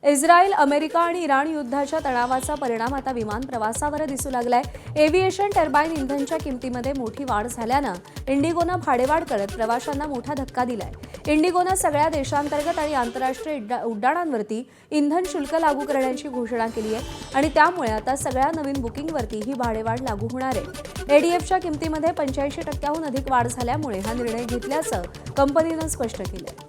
Israel, America आणि Iran युद्धाच्या तणावाचा परिणाम आता विमान प्रवासावर दिसू लागलाय। एव्हिएशन टर्बाईन इंधनच्या किमतीमध्ये मोठी वाढ झाल्यानं इंडिगोनं भाडेवाढ करत प्रवाशांना मोठा धक्का दिलाय। इंडिगोनं सगळ्या देशांतर्गत आणि आंतरराष्ट्रीय उड्डाणांवरती इंधन शुल्क लागू करण्याची घोषणा केली आहे आणि त्यामुळे आता सगळ्या नवीन बुकिंगवरती ही भाडेवाढ लागू होणार आहे। एडीएफच्या किमतीमध्ये 85% अधिक वाढ झाल्यामुळे हा निर्णय घेतल्याचं कंपनीनं स्पष्ट केलंय।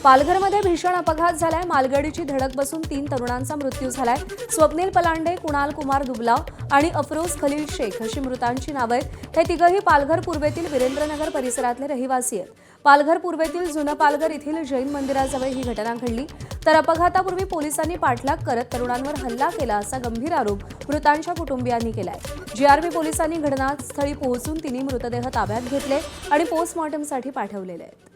पालघरमध्ये भीषण अपघात झालाय। मालगाडीची धडक बसून 3 तरुणांचा मृत्यू झालाय। स्वप्नील पलांडे, कुणाल कुमार दुबला आणि अफरोज खलील शेख अशी मृतांची नावं आहेत। हे तिघंही पालघर पूर्वेतील वीरेंद्रनगर परिसरातले रहिवासी आहेत। पालघर पूर्वेतील जुनं पालघर येथील जैन मंदिराजवळ ही घटना घडली। तर अपघातापूर्वी पोलिसांनी पाठलाग करत तरुणांवर हल्ला केला असा गंभीर आरोप मृतांच्या कुटुंबियांनी केलाय। जीआरबी पोलिसांनी घटनास्थळी पोहोचून तिन्ही मृतदेह ताब्यात घेतले आणि पोस्टमॉर्टमसाठी पाठवलेले आहेत।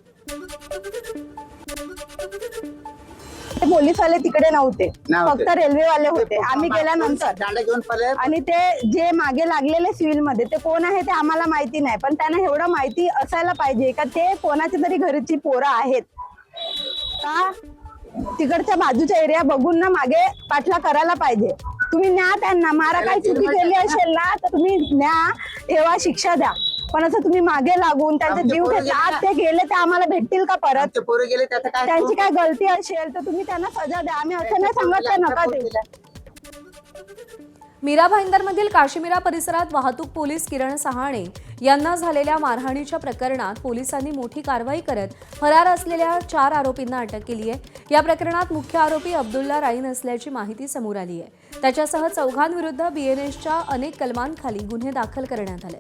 पोलीस वाले तिकडे नव्हते, फक्त रेल्वे वाले होते। आम्ही गेल्यानंतर आणि ते जे मागे लागलेले सिव्हिल मध्ये ते कोण आहे ते आम्हाला माहिती नाही, पण त्यांना एवढं माहिती असायला पाहिजे का ते कोणाच्या तरी घरची पोरं आहेत का, तिकडच्या बाजूचा एरिया बघून ना मागे पाठला करायला पाहिजे। तुम्ही न्या त्यांना, मारा काही चुकी केली असेल ना तर तुम्ही न्या, ठेवा, शिक्षा द्या, पण असं तुम्ही मागे लागून त्यांचा जीव घेतला, ते गेले ते आम्हाला भेटतील का परत? त्यांची काय गलती असेल तर तुम्ही त्यांना सजा द्या। आम्ही असं नाही सांगत नका देऊ। मीरा भाईंदरमधील काश्मीरा परिसरात वाहतूक पोलीस किरण सहाणे यांना झालेल्या मारहाणीच्या प्रकरणात पोलिसांनी मोठी कारवाई करत फरार असलेल्या 4 आरोपींना अटक केली आहे। या प्रकरणात मुख्य आरोपी अब्दुल्ला राईन असल्याची माहिती समोर आली आहे। त्याच्यासह चौघांविरुद्ध बीएनएसच्या अनेक कलमांखाली गुन्हे दाखल करण्यात आले।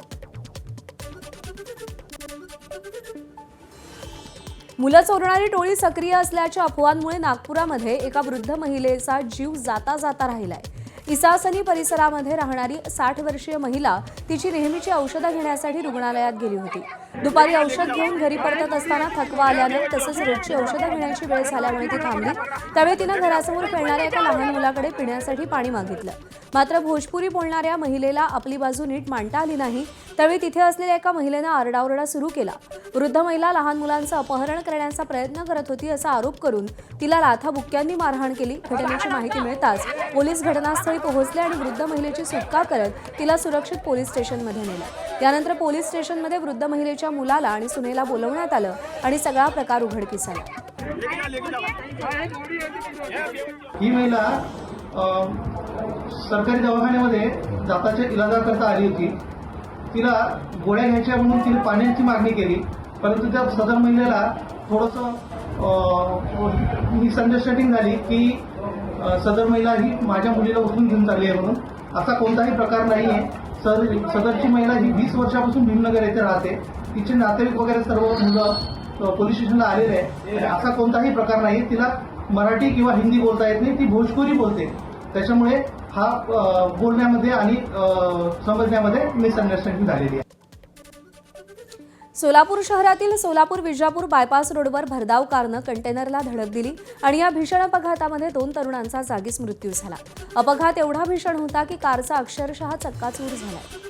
मुलं चोरणारी टोळी सक्रिय असल्याच्या अफवांमुळे नागपुरामध्ये एका वृद्ध महिलेचा जीव जाता जाता राहिलाय। इसासनी परिसरामध्ये राहणारी 60 वर्षीय महिला तिची नेहमीची औषधं घेण्यासाठी रुग्णालयात गेली होती। दुपारी औषध घेऊन घरी परतत असताना थकवा आल्याने तसंच रोजची औषधं घेण्याची वेळ झाल्यामुळे ती थांबली। त्यावेळी तिनं घरासमोर खेळणाऱ्या एका लहान मुलाकडे पिण्यासाठी पाणी मागितलं, मात्र भोजपुरी बोलणाऱ्या महिलेला आपली बाजू नीट मांडता आली नाही। त्यावेळी तिथे असलेल्या एका महिलेनं आरडाओरडा सुरू केला। वृद्ध महिला लहान मुलांचं अपहरण करण्याचा प्रयत्न करत होती असा आरोप करून तिला लाथाबुक्क्यांनी मारहाण केली। घटनेची माहिती मिळताच पोलीस घटनास्थळी पोहोचले आणि वृद्ध महिलेची सुटका करत तिला सुरक्षित पोलीस स्टेशनमध्ये नेलं। त्यानंतर पोलीस स्टेशनमध्ये वृद्ध महिलेच्या मुलाला आणि सुनेला बोलवण्यात आलं आणि सगळा प्रकार उघडकीस आला। ही महिला सरकारी दवाखान्यामध्ये दाताच्या इलाजाकरता आली होती। तिला गोळ्या घ्यायच्या म्हणून तिने पाण्याची मागणी केली, परंतु त्या सदर महिलेला थोडंसं मिसअंडरस्टँडिंग झाली की सदर महिला ही माझ्या मुलीला उचलून घेऊन चालली आहे म्हणून। असा कोणताही प्रकार नाही आहे। सदरची महिला ही 20 वर्षापासून भीमनगर येथे राहते। तिचे नातेवाईक वगैरे सर्व मुलं पोलीस स्टेशनला आलेले आहे। असा कोणताही प्रकार नाही। तिला मराठी किंवा हिंदी बोलता येत नाही, ती भोजपुरी बोलते। त्याच्यामुळे हा बोलण्यामध्ये आणि समजण्यामध्ये मिसअंडरस्टँडिंग झालेली आहे। सोलापूर शहरातील सोलापूर विजापूर बायपास रोडवर भरधाव कारनं कंटेनरला धडक दिली आणि या भीषण अपघातामध्ये 2 तरुणांचा जागीच मृत्यू झाला। अपघात एवढा भीषण होता की कारचा अक्षरशः चक्काचूर झाला।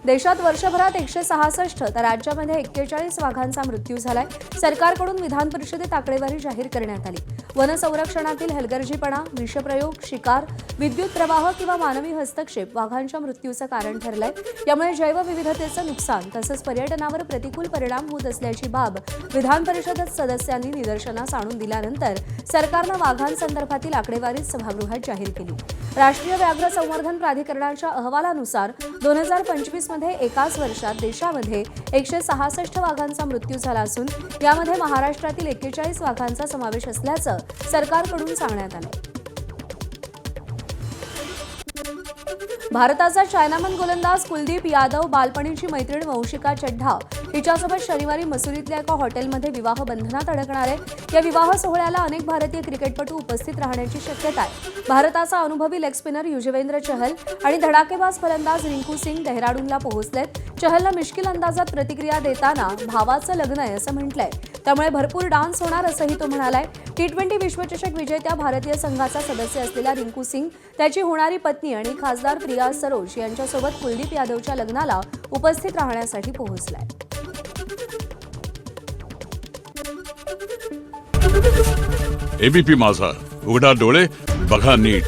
देशात वर्षभरात 166 तर राज्यामध्ये 41 वाघांचा मृत्यू झालाय। सरकारकडून विधान परिषदेत आकडेवारी जाहीर करण्यात आली। वन संरक्षणातील हलगर्जीपणा, विषप्रयोग, शिकार, विद्युत प्रवाह किंवा मानवी हस्तक्षेप वाघांच्या मृत्यूचं कारण ठरलंय। यामुळे जैवविविधतेचं नुकसान तसंच पर्यटनावर प्रतिकूल परिणाम होत असल्याची बाब विधान परिषद सदस्यांनी निदर्शनास आणून दिल्यानंतर सरकारनं वाघांसंदर्भातील आकडेवारी सभागृहात जाहीर केली। राष्ट्रीय व्याघ्र संवर्धन प्राधिकरणाच्या अहवालानुसार 2025 मध्ये एकाच वर्षात देशामध्ये 166 वाघांचा मृत्यू झाला असून यामध्ये महाराष्ट्रातील 41 वाघांचा समावेश असल्याचं सरकारकडून सांगण्यात आलं। भारताचा चायनामन गोलंदाज कुलदीप यादव बालपणीची मैत्रीण वंशिका चड्ढा हिच्यासोबत शनिवारी मसुरीतल्या एका हॉटेलमध्ये विवाह बंधनात अडकणार आहे। या विवाह सोहळ्याला अनेक भारतीय क्रिकेटपटू उपस्थित राहण्याची शक्यता आहे। भारताचा अनुभवी लेग स्पिनर युजवेंद्र चहल आणि धडाकेबाज फलंदाज रिंकू सिंग डेहराडूनला पोहोचलेत। चहलनं मिश्किल अंदाजात प्रतिक्रिया देताना भावाचं लग्न आहे असं म्हटलंय, त्यामुळे भरपूर डान्स होणार असंही तो म्हणालाय। T20 विश्वचषक विजेत्या भारतीय संघाचा सदस्य असलेला रिंकू सिंग, त्याची होणारी पत्नी आणि खासदार प्रिया सरोज यांच्यासोबत कुलदीप यादवच्या लग्नाला उपस्थित राहण्यासाठी पोहोचलाय। एबीपी माझा, उघडा डोळे बघा नीट.